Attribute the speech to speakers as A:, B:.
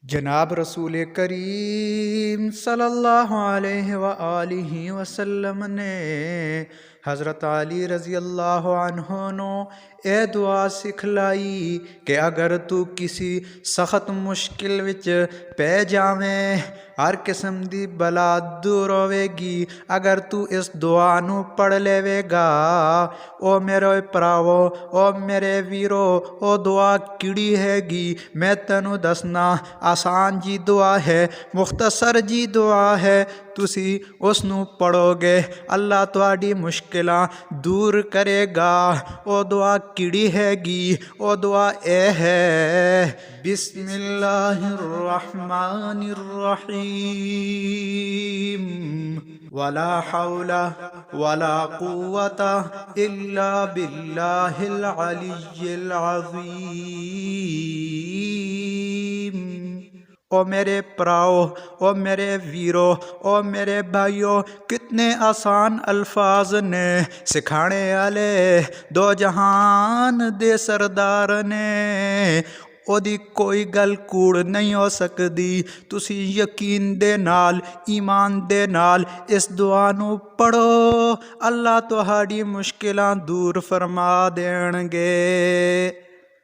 A: जनाब रसूल करीम सल्लल्लाहु अलैहि व आलिहि वसल्लम ने हज़रत अली रज़ी अल्लाह अन्हो नो ए दुआ सिखलाई कि अगर तू किसी सख्त मुश्किल विच पै जावें, हर किस्म दी बला दूर होवेगी अगर तू इस दुआ नू पढ़ लेवेगा। ओ मेरे भरावो, ओ मेरे वीरो, ओ दुआ किड़ी हैगी मैं तेनू दसना। आसान जी दुआ है, मुख्तसर जी दुआ है। तुसी उसनू पढ़ोगे अल्लाह तुहाडी मुश्किलां दूर करेगा। ओ दुआ किड़ी हैगी, ओ दुआ ए है बिस्मिल्लाहिर्रहमानिर्रहीम वला हौला वला कुव्वता इल्ला बिल्लाहिल अलिय्यिल अज़ीम। ओ मेरे भराओ, ओ मेरे वीरो, ओ मेरे भाइयों, कितने आसान अल्फाज ने सिखाने वाले दो जहान दे सरदार ने। ओदी कोई गल कूड़ नहीं हो सकती। तुसी यकीन दे नाल, ईमान दे नाल इस दुआ नू पढ़ो, अल्लाह तुहाडी मुश्किलां दूर फरमा देणगे।